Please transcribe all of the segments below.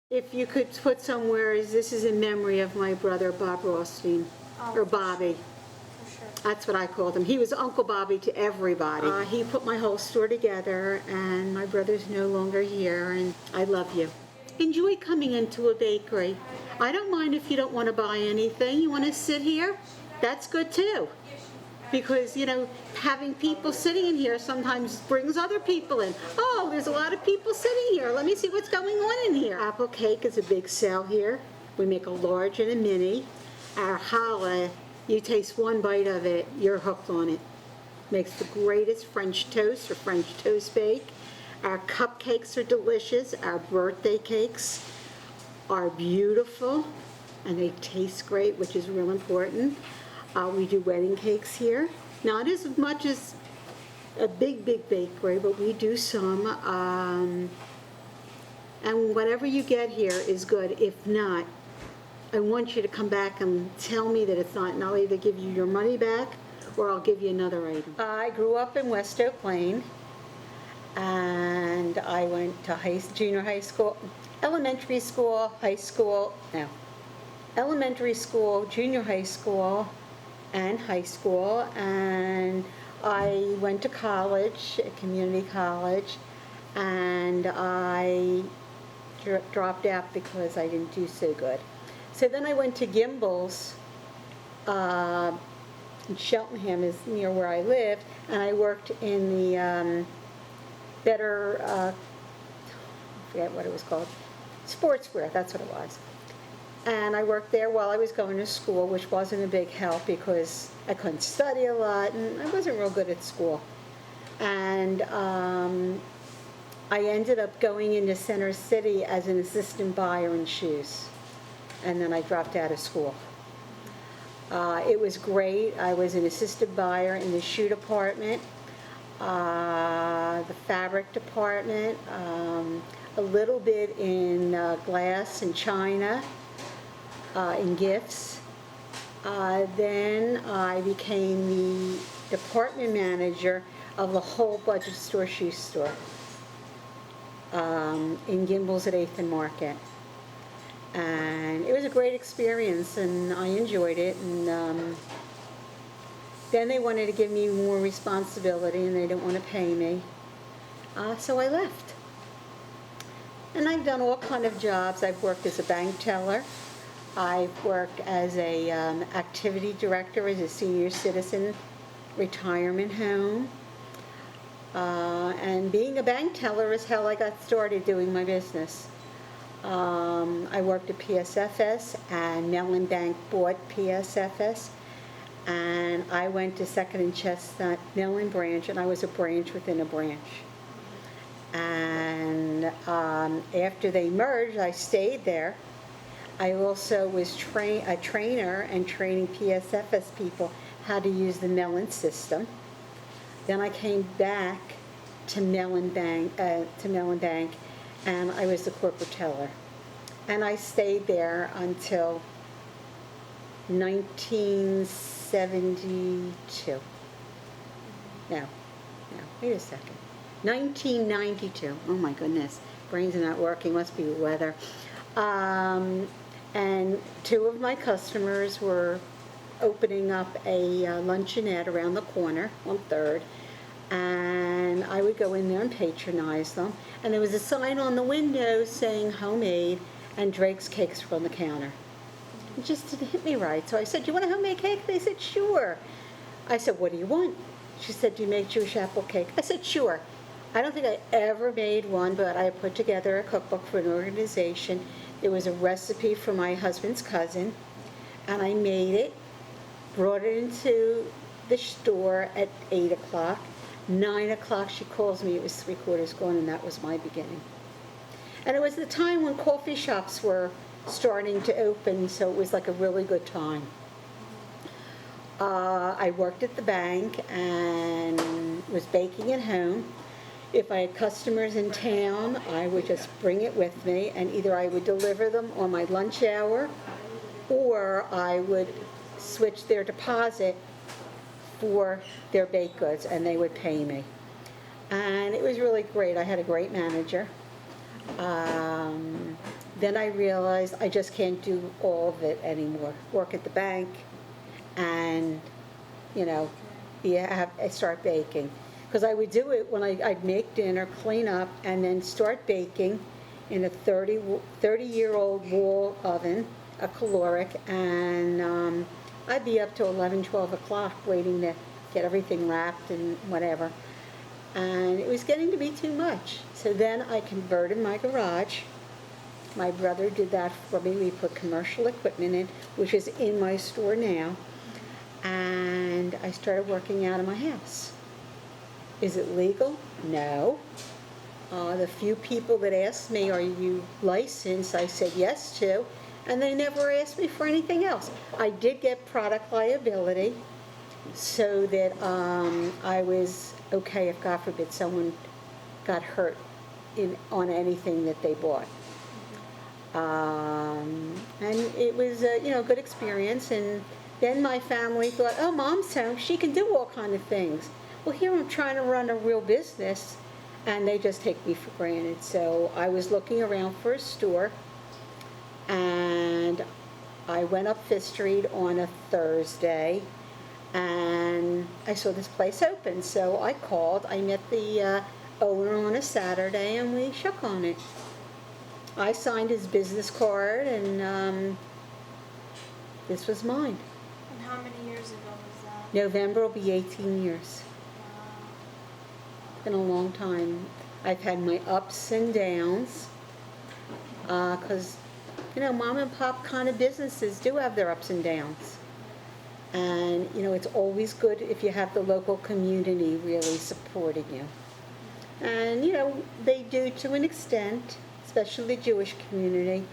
If you could put somewhere, this is in memory of my brother Bob Rothstein, or Bobby. For sure. That's what I called him. He was Uncle Bobby to everybody. He put my whole store together, and my brother's no longer here, and I love you. Enjoy coming into a bakery. I don't mind if you don't want to buy anything. You want to sit here? That's good too. Because, you know, having people sitting in here sometimes brings other people in. Oh, there's a lot of people sitting here. Let me see what's going on in here. Apple cake is a big sale here. We make a large and a mini. Our challah, you taste one bite of it, you're hooked on it. Makes the greatest French toast or French toast bake. Our cupcakes are delicious. Our birthday cakes are beautiful and they taste great, which is real important. We do wedding cakes here. Not as much as a big bakery, but we do some. And whatever you get here is good. If not, I want you to come back and tell me that it's not, and I'll either give you your money back or I'll give you another item. I grew up in West Oak Lane, and I went to junior high school, elementary school, elementary school, junior high school, and high school, and I went to college, a community college, and I dropped out because I didn't do so good. So then I went to Gimbel's in Cheltenham, is near where I lived, and I worked in the I forget what it was called, sportswear, that's what it was. And I worked there while I was going to school, which wasn't a big help because I couldn't study a lot and I wasn't real good at school. And I ended up going into Center City as an assistant buyer in shoes. And then I dropped out of school. It was great. I was an assistant buyer in the shoe department, the fabric department, a little bit in glass and china, in gifts. Then I became the department manager of the whole budget store shoe store in Gimbel's at 8th and Market. And it was a great experience and I enjoyed it. And then they wanted to give me more responsibility and they didn't want to pay me. So I left. And I've done all kind of jobs. I've worked as a bank teller. I've worked as a activity director as a senior citizen retirement home. And being a bank teller is how I got started doing my business. I worked at PSFS and Mellon Bank bought PSFS. And I went to Second and Chestnut Mellon branch and I was a branch within a branch. And after they merged, I stayed there. I also was a trainer and training PSFS people how to use the Mellon system. Then I came back to Mellon Bank, and I was the corporate teller. And I stayed there until 1972. No, wait a second. 1992. Oh my goodness, brains are not working, must be the weather. And two of my customers were opening up a luncheonette around the corner on 3rd, and I would go in there and patronize them. And there was a sign on the window saying homemade and Drake's Cakes were on the counter. It just didn't hit me right. So I said, "Do you want a homemade cake?" They said, "Sure." I said, "What do you want?" She said, "Do you make Jewish apple cake?" I said, "Sure." I don't think I ever made one, but I put together a cookbook for an organization. It was a recipe for my husband's cousin, and I made it, brought it into the store at 8 o'clock. 9 o'clock, she calls me, it was 3/4 gone, and that was my beginning. And it was the time when coffee shops were starting to open, so it was like a really good time. I worked at the bank and was baking at home. If I had customers in town, I would just bring it with me, and either I would deliver them on my lunch hour, or I would switch their deposit for their baked goods, and they would pay me. And it was really great. I had a great manager. Then I realized I just can't do all of it anymore. Work at the bank and, you know, I start baking. Because I would do it when I'd make dinner, clean up, and then start baking in a 30-year-old wall oven, a caloric, and I'd be up to 11, 12 o'clock waiting to get everything wrapped and whatever. And it was getting to be too much. So then I converted my garage. My brother did that for me. We put commercial equipment in, which is in my store now. And I started working out of my house. Is it legal? No. The few people that asked me, are you licensed? I said yes to, and they never asked me for anything else. I did get product liability so that I was okay if, God forbid, someone got hurt on anything that they bought. And it was a good experience. And then my family thought, oh, Mom's home, she can do all kind of things. Well, here I'm trying to run a real business, and they just take me for granted. So I was looking around for a store, and I went up Fifth Street on a Thursday, and I saw this place open. So I called. I met the owner on a Saturday, and we shook on it. I signed his business card, and this was mine. And how many years ago was that? November will be 18 years. It's been a long time. I've had my ups and downs, because, mom and pop kind of businesses do have their ups and downs. And, it's always good if you have the local community really supporting you. And, they do to an extent, especially the Jewish community.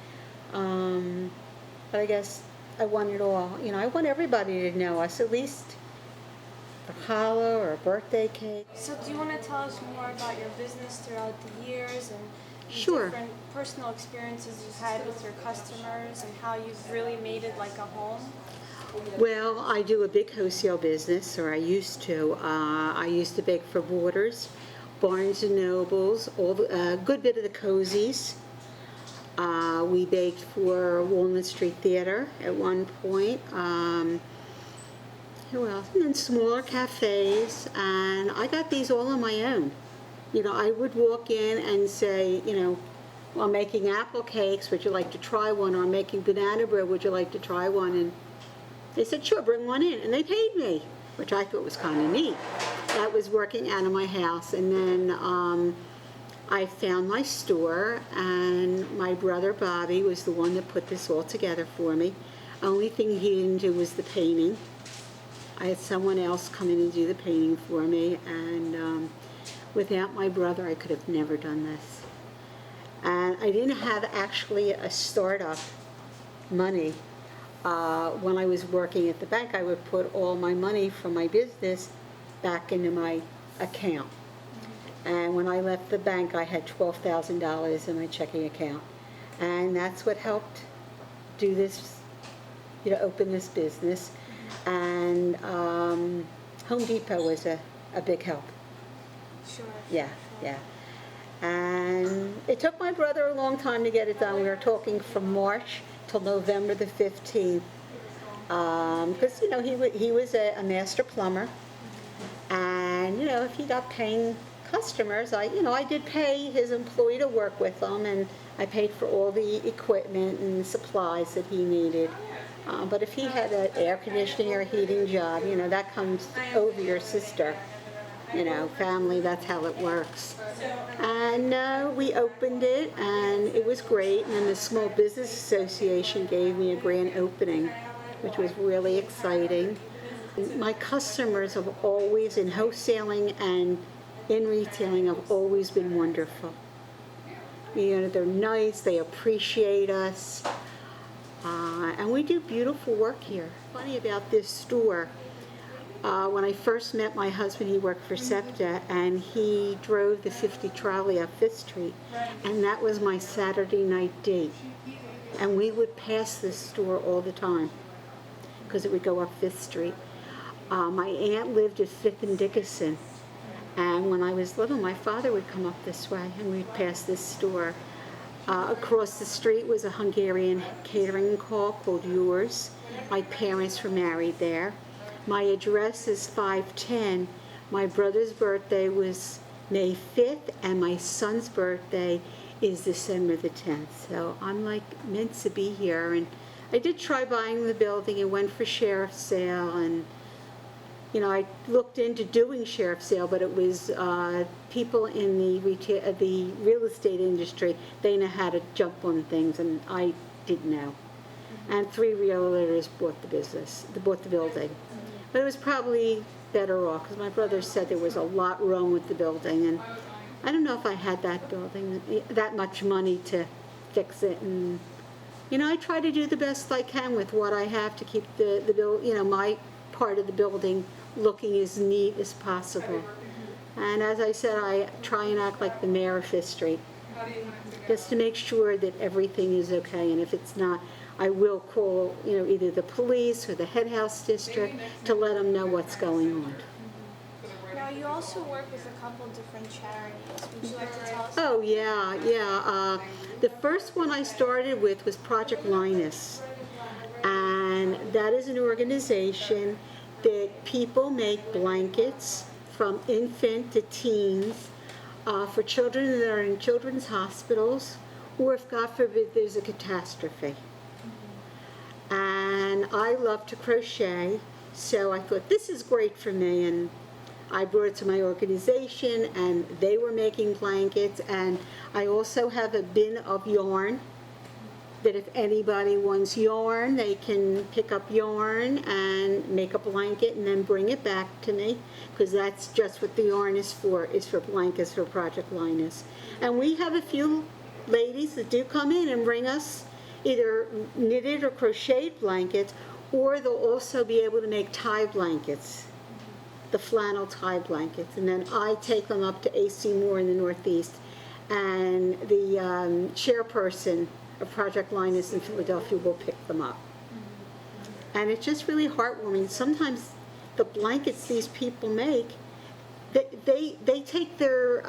But I guess I want it all. I want everybody to know us, at least a challah or a birthday cake. So do you want to tell us more about your business throughout the years and Sure. different personal experiences you've had with your customers and how you've really made it like a home? Well, I do a big wholesale business, or I used to. I used to bake for Borders, Barnes & Nobles, a good bit of the Cozies. We baked for Walnut Street Theater at one point. Who else? And then smaller cafes, and I got these all on my own. I would walk in and say, well, I'm making apple cakes, would you like to try one? Or I'm making banana bread, would you like to try one? And they said, sure, bring one in. And they paid me, which I thought was kind of neat. That was working out of my house. And then I found my store, and my brother Bobby was the one that put this all together for me. Only thing he didn't do was the painting. I had someone else come in and do the painting for me, and without my brother, I could have never done this. And I didn't have actually a startup money. When I was working at the bank, I would put all my money from my business back into my account. And when I left the bank, I had $12,000 in my checking account. And that's what helped do this, open this business. And Home Depot was a big help. Sure. Yeah. And it took my brother a long time to get it done. We were talking from March till November the 15th. Because, he was a master plumber. And, if he got paying customers, I did pay his employee to work with them, and I paid for all the equipment and supplies that he needed. But if he had an air conditioning or heating job, that comes over your sister. Family, that's how it works. And we opened it, and it was great. And then the Small Business Association gave me a grand opening, which was really exciting. My customers have always, in wholesaling and in retailing, have always been wonderful. They're nice, they appreciate us. And we do beautiful work here. Funny about this store, when I first met my husband, he worked for SEPTA, and he drove the 50 trolley up Fifth Street, and that was my Saturday night date. And we would pass this store all the time, because it would go up Fifth Street. My aunt lived at 5th and Dickinson, and when I was little, my father would come up this way, and we'd pass this store. Across the street was a Hungarian catering hall called Yours. My parents were married there. My address is 510. My brother's birthday was May 5th, and my son's birthday is December the 10th. So I'm like meant to be here. And I did try buying the building and went for sheriff's sale, and I looked into doing sheriff's sale, but it was people in the real estate industry. They know how to jump on things, and I didn't know. And 3 realtors bought the building. But it was probably better off because my brother said there was a lot wrong with the building, and I don't know if I had that building that much money to fix it. And I try to do the best I can with what I have to keep my part of the building looking as neat as possible. And as I said, I try and act like the mayor of Fifth Street, just to make sure that everything is okay. And if it's not, I will call, either the police or the head house district to let them know what's going on. Now, you also work with a couple different charities. Would you like to tell us? Oh, yeah. The first one I started with was Project Linus. And that is an organization that people make blankets from infant to teens for children that are in children's hospitals, or if, God forbid, there's a catastrophe. And I love to crochet, so I thought this is great for me, and I brought it to my organization, and they were making blankets. And I also have a bin of yarn, that if anybody wants yarn, they can pick up yarn and make a blanket and then bring it back to me, because that's just what the yarn is for blankets for Project Linus. And we have a few ladies that do come in and bring us either knitted or crocheted blankets, or they'll also be able to make tie blankets, the flannel tie blankets. And then I take them up to AC Moore in the Northeast, and the chairperson of Project Linus in Philadelphia will pick them up. And it's just really heartwarming. Sometimes the blankets these people make, they take their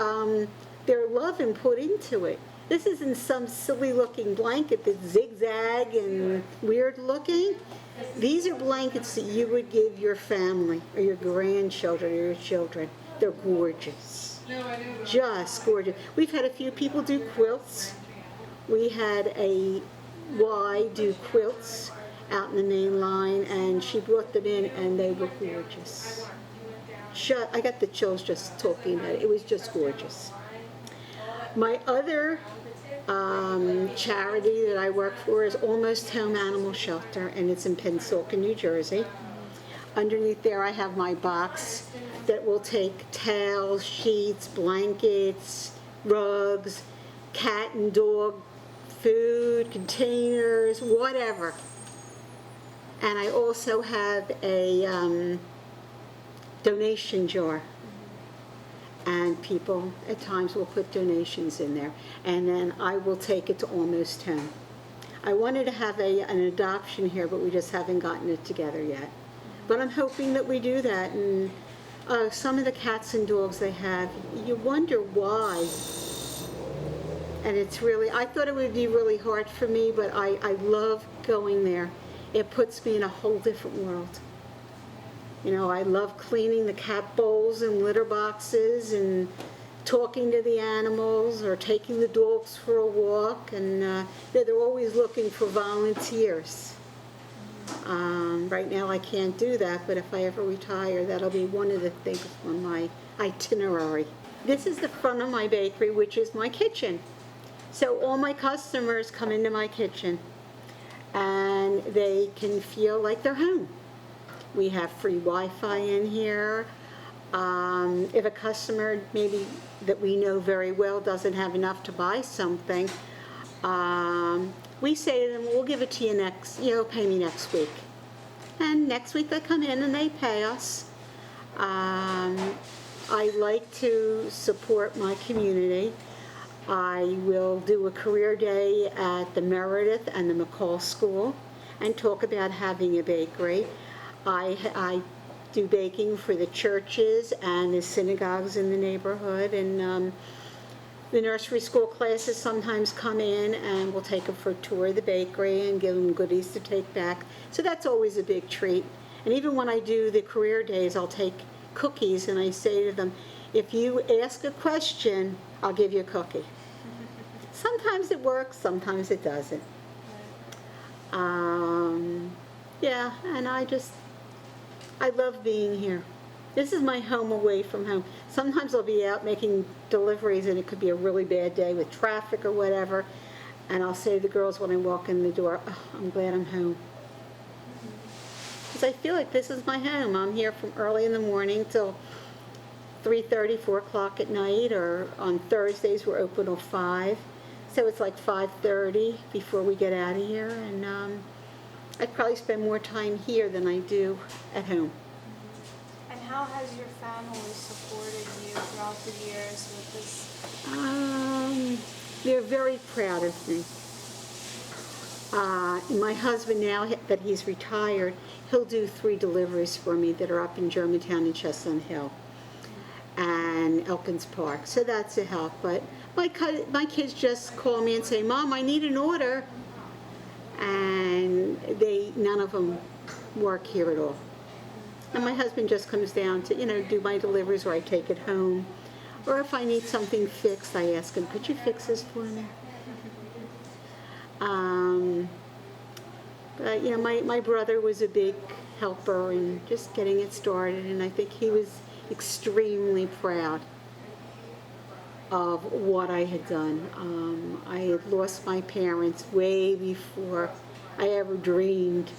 love and put into it. This isn't some silly looking blanket that's zigzag and weird looking. These are blankets that you would give your family or your grandchildren or your children. They're gorgeous. Just gorgeous. We've had a few people do quilts. We had a Y do quilts out in the main line, and she brought them in, and they were gorgeous. I got the chills just talking about it. It was just gorgeous. My other charity that I work for is Almost Home Animal Shelter, and it's in Pennsauken, New Jersey. Underneath there I have my box that will take towels, sheets, blankets, rugs, cat and dog food, containers, whatever. And I also have a donation jar. And people at times will put donations in there. And then I will take it to Almost Home. I wanted to have an adoption here, but we just haven't gotten it together yet. But I'm hoping that we do that. And some of the cats and dogs they have, you wonder why. And it's really, I thought it would be really hard for me, but I love going there. It puts me in a whole different world. I love cleaning the cat bowls and litter boxes and talking to the animals or taking the dogs for a walk. And they're always looking for volunteers. Right now I can't do that, but if I ever retire, that'll be one of the things on my itinerary. This is the front of my bakery, which is my kitchen. So all my customers come into my kitchen, and they can feel like they're home. We have free Wi-Fi in here. If a customer maybe that we know very well doesn't have enough to buy something, we say to them, we'll give it to you pay me next week. And next week they come in and they pay us. I like to support my community. I will do a career day at the Meredith and the McCall School and talk about having a bakery. I do baking for the churches and the synagogues in the neighborhood, and The nursery school classes sometimes come in and we'll take them for a tour of the bakery and give them goodies to take back. So that's always a big treat. And even when I do the career days, I'll take cookies and I say to them, if you ask a question, I'll give you a cookie. Sometimes it works, sometimes it doesn't. Yeah, and I love being here. This is my home away from home. Sometimes I'll be out making deliveries and it could be a really bad day with traffic or whatever. And I'll say to the girls when I walk in the door, oh, I'm glad I'm home. Because I feel like this is my home. I'm here from early in the morning till 3:30, 4 o'clock at night, or on Thursdays we're open till 5. So it's like 5:30 before we get out of here. And I probably spend more time here than I do at home. And how has your family supported you throughout the years with this? They're very proud of me. My husband, now that he's retired, he'll do 3 deliveries for me that are up in Germantown and Chestnut Hill and Elkins Park. So that's a help. But my kids just call me and say, Mom, I need an order. And none of them work here at all. And my husband just comes down to, do my deliveries, or I take it home. Or if I need something fixed, I ask him, could you fix this for me? But, my brother was a big helper in just getting it started, and I think he was extremely proud of what I had done. I had lost my parents way before I ever dreamed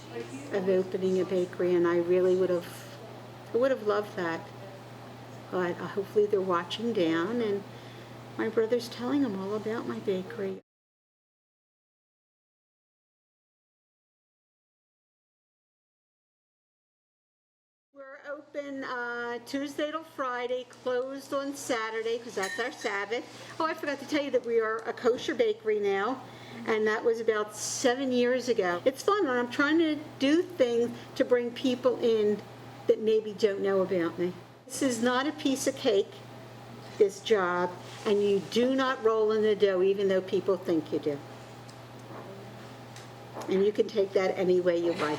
of opening a bakery, and I really would have loved that. But hopefully they're watching down, and my brother's telling them all about my bakery. We're open Tuesday till Friday, closed on Saturday because that's our Sabbath. Oh, I forgot to tell you that we are a kosher bakery now, and that was about 7 years ago. It's fun, and I'm trying to do things to bring people in that maybe don't know about me. This is not a piece of cake, this job, and you do not roll in the dough even though people think you do. And you can take that any way you like.